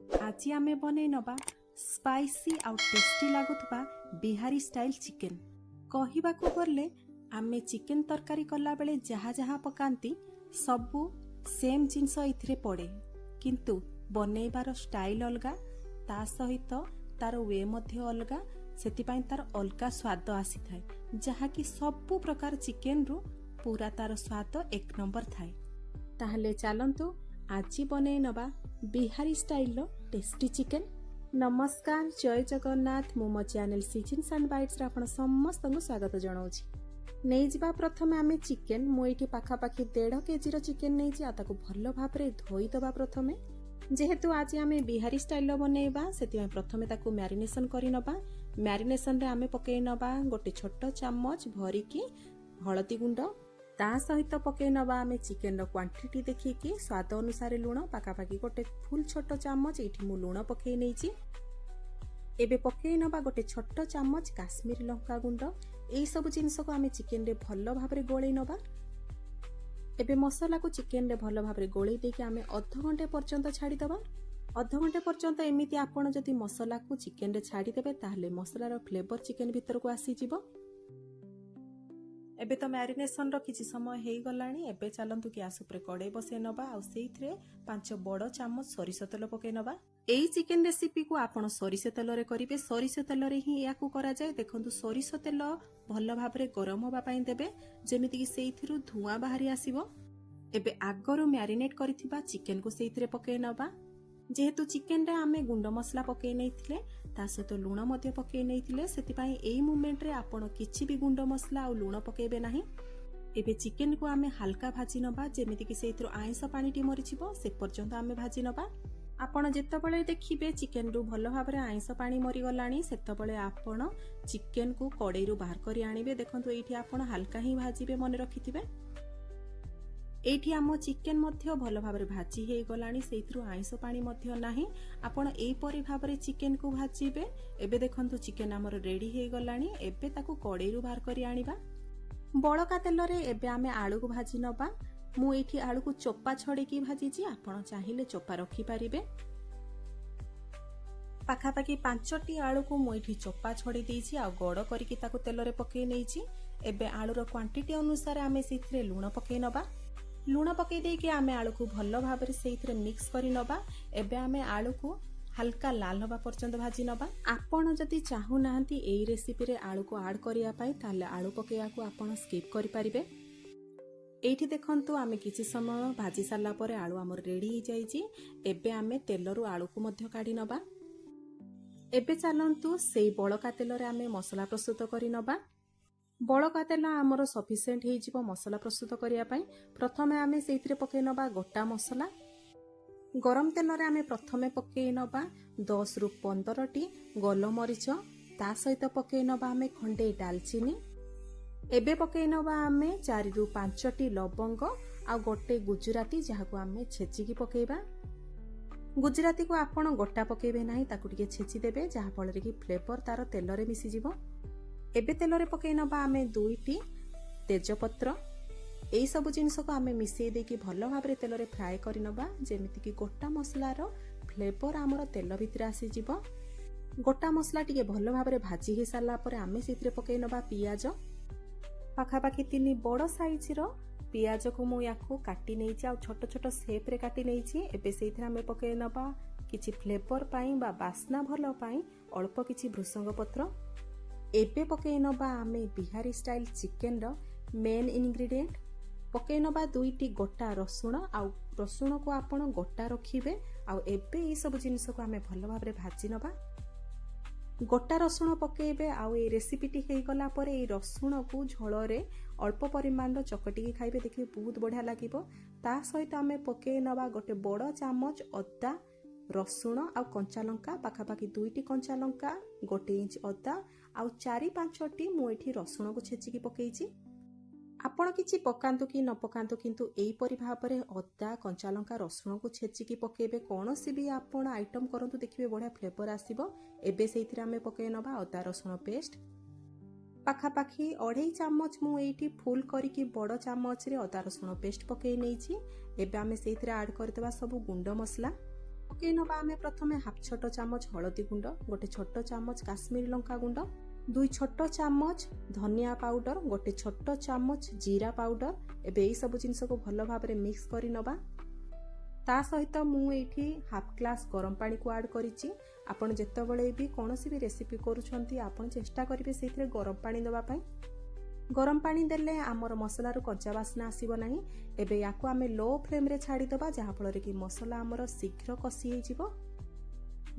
आज आमे बनै नबा स्पाइसी आउ टेस्टी लागुथबा बिहारी स्टाइल चिकेन। कहिबाकू गले आमे चिकेन तरकारी कला बेले जहा जहा पकांती सबू सेम जिनस इथिरे पड़े, किंतु बनैबार स्टाइल अलगा, ता सहित तार वे मध्य अलगा, सेतिपाई तार अलगा स्वाद आसी थाए, जहा कि सबू प्रकार चिकेन रु पूरा तार स्वाद एक नंबर थाए। ताहले चलंतु आज बनै नबा बिहारी स्टाइल रो टेस्टी चिकेन। नमस्कार, जय जगन्नाथ। मो चैनल सीजन्स एंड बाइट्स रे आपण समस्त को स्वागत जणाउछि। नै जिबा प्रथमे आमे चिकेन मो एठी पाखा पाखी 1.5 केजी रो चिकेन नै छि, ताको भलो भाबरे धोई दबा। प्रथमे जेहेतु आज आमे बिहारी स्टाइल रो बनेबा, सेति प्रथमे ताको मैरिनेशन करि नबा। मैरिनेशन रे आमे पकै नबा गोटे छोटो चम्मच भरी की हळदी गुंड, ता सहित पकै नबा आमे चिकेन रो क्वांटिटी देखिकी स्वाद अनुसार लुण पाखापाखी गोटे फुल छोटो चम्मच एठी मु लुण पकै नै छि। एबे पकै नबा गोटे छोटो चम्मच काश्मीरी लंका गुंड। एई सब जिंस को आमे चिकेन रे भलो भाबरे गोळै नबा। एबे मसाला को चिकेन रे भलो भाबरे गोळै देकी आमे आधा घंटे पर्यंत छाडी दबा। आधा घंटे पर्यंत एमिति आपण जदि मसाला को चिकेन रे छाडी देबे ताहले मसाला रो फ्लेवर चिकेन भीतर को आसी जिवो। एबे तो मैरिनेशन रो किछि समय हेई गलाणी। एबे चलंतु गैस ऊपर कड़ाई बसै नबा आ सेइथरे 5 बड़ चम्मच सरिष तेल पकै नबा। एई चिकेन रेसिपी को आपण सरिष तेल रे करिवे, सरिष तेल रे ही याकू करा जाय। देखंतु सरिष तेल भलो भाबरे गरम होबा पई देबे, जेमिति कि सेइथिरु धुआं बाहरी आसीबो। एबे आगरो मैरिनेट करिथिबा चिकेन को सेइथरे पकै नबा। जेहेतु चिकेन रे आमे गुंड मसला पकै नैथिले, ता सहित लुण मध्य पकै नैथिले, सेतिपाई एई मोमेंट रे आपण किछि भी गुंड मसला आ लुण पकैबे नाही। एबे चिकेन को आमे हल्का भाजी नबा, जेमिति कि सेइथरो आइंस पानीटी मरिछिबो से पर्यंत आमे भाजी नबा। आपण जेतबेले देखिबे चिकेन रु भलो भाबरे आइंस पानी मरि गलाणी, सेतबेले आपण चिकेन को कड़ाई रु बाहर करि आनिबे। देखंतु एठी आपण हल्का ही भाजीबे, मने रखिथिबे। एठी आम चिकेन मध्य भलो भाबरे भाजी हेई गलाणी, सेइथरु आइंस पानी मध्य नाही। आपण एई परि भाबरे चिकेन को भाजीबे। एबे देखंतु चिकेन हमर रेडी हेई गलाणी। एबे ताकू कड़ाई रु बाहर करि आनिबा। बड़का तेल रे एबे आमे आलू को भाजी नबा। मु एठी आलू को चोपा छडे की भाजीची, आपण चाहिले चोपा रखि पारिबे। पाखापाखी 5टी आलू को मु एठी चोपा छडे देइछि आ गड़ करिकि ताकू तेल रे पकै नैछि। एबे आलू रो क्वांटिटी अनुसार आमे सेथिरे लूण पकै नबा। लुण पकै देकी आमे आलू को भलो भाबरे सेइथरे मिक्स करि नबा। एबे आमे आलू को हल्का लाल होबा पर्यंत भाजी नबा। आपण जदि चाहू नाहंती एई रेसिपी रे आलू को ऐड करिया पई, ताले आलू पकैया को आपण स्किप करि परिबे। एठी देखंतु आमे किछि समय भाजी सारला परे आलू हमर रेडी हो जाईछि। एबे आमे तेलरु आलू को मध्य काढी नबा। एबे चलंतु सेई बळका तेल रे आमे मसला प्रस्तुत करि नबा। बड़का तेल आमर सफिशिएंट हो जिवो मसला प्रस्तुत करिया पई। प्रथमे आमे सेइथरे पकै नबा गोटा मसला। गरम तेल रे आमे प्रथमे पकै नबा 10 रु 15 टी गोलमरीच, ता सहित पकै नबा आमे खंडे दालचीनी। एबे पकै नबा आमे 4 रु 5 टी लवंग आ गोटे गुजराती, जहाको आमे छेची की पकैबा। गुजराती को आपण गोटा पकैबे नाही, ताकू टिके छेची देबे, जहा फल रे की फ्लेवर तार तेल रे मिसी जिवो। एबे तेल रे पकै नबा आमे 2टी तेजपत्र। एई सब जिंस को आमे मिसई देकी भलो भाबरे तेल रे फ्राई करि नबा, जेमिति कि गोटा मसला रो फ्लेवर हमर तेल भितर आसी जिवो। गोटा मसला टिके भलो भाबरे भाजी हे साला परे आमे सेथिरे पकै नबा पियाज। पाखापाखी 3 बड़ साइज रो पियाज को मु याको काटी नैछि आ छोट छोट शेप रे काटी नैछि। एबे सेथिरे आमे पकै नबा किछि फ्लेवर पाई बा बास्ना भलो पाई अल्प किछि भृसंग पत्र। एबे पकै नबा आमे बिहारी स्टाइल चिकेन रो मेन इनग्रेडिएंट पकै नबा 2टी गोटा रसुण। आ रसुण को आपण गोटा रखिबे। आ एबे ई सब जिंस को आमे भलो भाबरे भाजी नबा। गोटा रसुण पकैबे। आ ए रेसिपीटी हेई गला परे ए रसुण को झोल रे अल्प परिमाण रो चकटी खाइबे, देखि बहुत बढ़िया लागिबो। ता सहित आमे पकै नबा गोटे बड़ चम्मच अदा, रसुण आ कंचा लंका। पाखापाखी 2टी कंचा लंका, 1 इंच अदा आ 4-5टी मु एठी रसुण को छेचिकी पकैछि। आपण किछि पकांतु कि न पकांतु, किंतु एई परि भाबरे अदा, कंचा लंका, रसुण को छेचिकी पकैबे। कोनोसी भी आपण आइटम करंतु, देखिबे बढ़िया फ्लेवर आसीबो। एबे सेइथिरे आमे पकै नबा अदा रसुण पेस्ट। पाखापाखी 2.5 चम्मच मु एठी फुल करिकी बड़ चम्मच रे अदा रसुण पेस्ट पकै नैछि। एबे आमे सेइथिरे ऐड करदेबा सब गुंड मसला। पकई नबा आमे प्रथमे हाफ छोट चामच हलदी गुंड, गोटे छोट चामच काश्मीरी लंका गुंड, 2 छोट चामच धनिया पाउडर, गोटे छोट चामच जीरा पाउडर। एबे एई सब जिनस को भल भाबरे मिक्स करी नबा। ता सहित मु एठी हाफ ग्लास गरम पानी को ऐड करिछि। आपण जेतेबेले भी कोनोसी भी रेसिपी करूछंती आपण चेष्टा करिवे सेथिरे गरम पानी दबा पई। गरम पानी देले आमर मसलारू कच्चा बास्ना आसीबो नाही। एबे याको आमे लो फ्लेम रे छाड़ी दबा जहा फल कि मसला आमर शीघ्र कसी हे जिवो।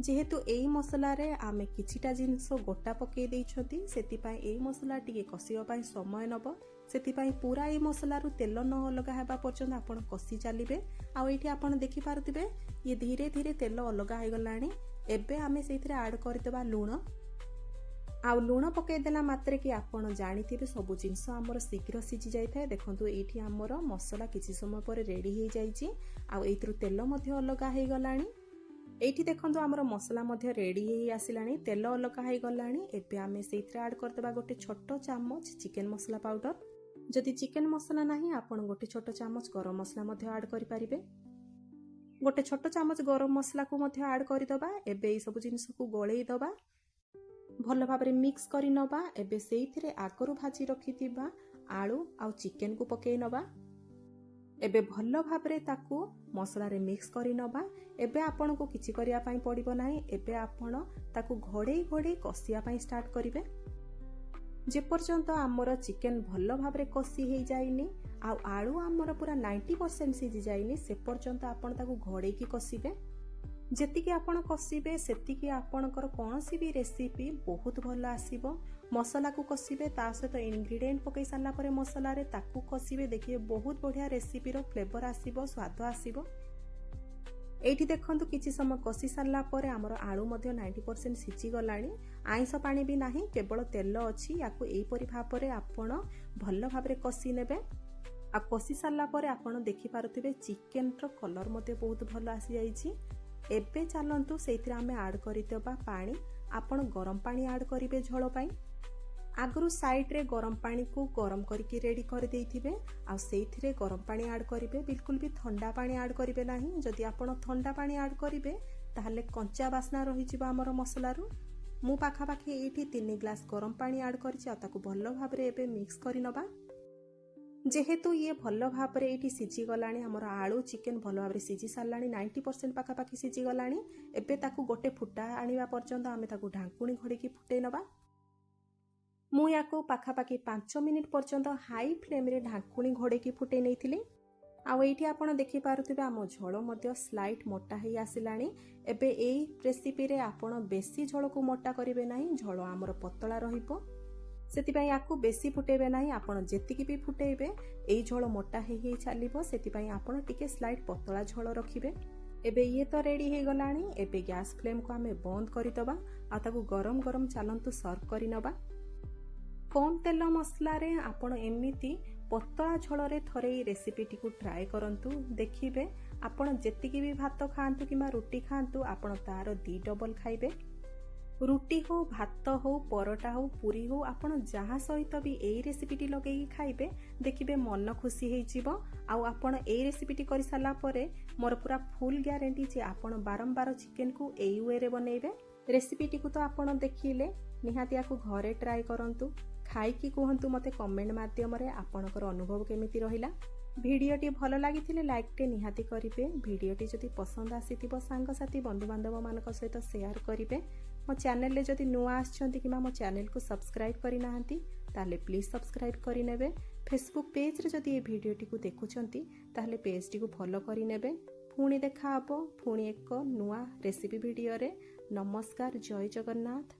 जेहेतु एई मसला रे आमे किछिटा जिंस गोटा पके देइछंती सेति पई एई मसला टिके कसिबा पई समय नबो। सेति पई पूरा एई मसला रु तेल न अलगा हेबा पर्यंत आपण कसी चालिबे। आ एठी आपण देखि पारुतिबे ये धीरे धीरे तेल अलगा हे गलानी। एबे आमे सेथिरे ऐड करदेबा लूण। आ लूण पकई देला मात्रे कि आपण जानिथिबे सब जिंस आमर शीघ्र सिझी जाइथाय। देखंतु एठी आमर मसला किछि समय पर रेडी हे जाइछि। आ एथिरु तेल मध्ये अलगा हे गलानी। एठी देखंतु आमर मसला मध्ये रेडी हे आसिलानी, तेल अलगा हे गलानी। एबे आमे सेथिरे ऐड करदेबा गोटे छोट चामच चिकन मसला पाउडर। जदि चिकन मसला नाही आपण गोटे छोट चामच गरम मसला मध्ये ऐड करि परिबे। गोटे छोट चामच गरम मसला को मध्ये ऐड करिदबा। एबे एई सब जिंस को गळेई दबा, भल भाबरे मिक्स करि नबा। एबे सेइथिरे आगरु भाजी रखितिबा आलू आ चिकन को पकेई नबा। एबे भल भाबरे ताकू मसला रे मिक्स करि नबा। एबे आपण को किछि करिया पई पड़िबो नाही। एबे आपण ताकू घोड़े घोड़े कसिया पई स्टार्ट करिवे जे पर्यंत आमर चिकन भल भाबरे कसी हे जाइनी आ आलू आमर पूरा 90% सिझी जाइनी से पर्यंत आपण ताकू घोड़े की कसिबे। जेतिकी आपण कसिबे सेतिकी आपणकर कोनोसी भी रेसिपी बहुत भल आसीबो। मसला को कसिबे ता सहित इंग्रेडिएंट पकई सारला परे मसला रे ताकू कसिबे, देखिए बहुत बढ़िया रेसिपी रो फ्लेवर आसीबो, स्वाद आसीबो। एठी देखंतु किछि समय कसी सारला परे हमर आलू मध्ये 90% सिझी गलानी। आइंस पानी भी नाही, केवल तेल अछि। याको एई परि भाबरे आपण भल भाबरे कसी नेबे। आ कसी सारला परे आपण देखि पारुथिबे चिकन रो कलर मध्ये बहुत भल आसी जाईछि। एबे चलंतु सेथिरे आमे ऐड करितबा पानी। आपण गरम पानी ऐड करिवे झोल पई। आगरु साइड रे गरम पानी को गरम करके रेडी कर देइथिबे। आ सेथिरे गरम पानी ऐड करिवे, बिल्कुल भी ठंडा पानी ऐड करिवे नाही। जदि आपण ठंडा पानी ऐड करिवे ताहले कंचा बास्ना रहि जिबा हमर मसला रु। मु पाखा पाखी एठी 3 ग्लास गरम पानी ऐड करिछि। आ ताकू भल भाबरे एबे मिक्स करि नबा। जेहेतु ये भल भाबरे एठी सिझी गलानी, हमर आलू चिकन भल भाबरे सिझी सारलानी, 90% पाखा पाखी सिझी गलानी। एबे ताकू गोटे फुटा आनिबा पर्यंत आमे ताकू ढांकुणी घोड़ीकी फुटै नबा। मु याको पाखा पाखी 5 मिनिट पर्यंत हाई फ्लेम रे ढांकुणी घोड़ीकी फुटै नैथिली। आ एठी आपण देखि पारुथिबे आम झोल मध्ये स्लाइट मोटा हे आसिलानी। एबे एई रेसिपी रे आपण बेसी झोल को मोटा करिवे नाही, झोल हमर पतला रहिबो। सेति पई याकू बेसी फुटेबे नाही। आपण जेतिकी भी फुटेबे एई झोल मोटा हे चलिबो। सेति पई आपण टिके स्लाइट पतला झोल रखिबे। एबे ये तो रेडी हे गलानी। एबे गैस फ्लेम को आमे बंद करि दबा। आ ताकू गरम गरम चालंतु सर्व करि नबा। कम तेल मसला रे आपण एमिति पतला झोल रे थरे एई रेसिपी टी को ट्राई करंतु। देखिबे आपण जेतिकी भी भात खांतु किबा रोटी खांतु आपण तार 2 डबल खाइबे। रुटी हो, भात हो, परोटा हो, पूरी हो, आपण जहा सहित भी एई रेसिपी टी लगेई खाइबे, देखिबे मन खुशी हे जिवो। आ आपण एई रेसिपी टी करि साला परे मोर पूरा फुल ग्यारंटी जे आपण बारंबार चिकन को एई वे रे बनेइबे। रेसिपी टी को तो आपण देखिले निहाती याकू घरे ट्राई करंतु। खाइकी कहंतु मते कमेंट माध्यम रे आपणकर अनुभव केमिति रहिला। भिडियोटी भल लागिथिले लाइक टे निहाती करिवे। भिडियोटी जदि पसंद आसीथिबो सांग साथी बंधु बांधव मानक सहित शेयर करिवे। मो चैनल ले जदि नुआ आछंती किबा मो चैनल को सब्सक्राइब करि नाहंती ताले प्लीज सब्सक्राइब करि नेबे। फेसबुक पेज रे जदि ए भिडियोटी को देखुछंती ताले पेज टी को फॉलो करि नेबे। पुणी देखा हबो पुणी एक नुआ रेसिपी भिडियो रे। नमस्कार, जय जगन्नाथ।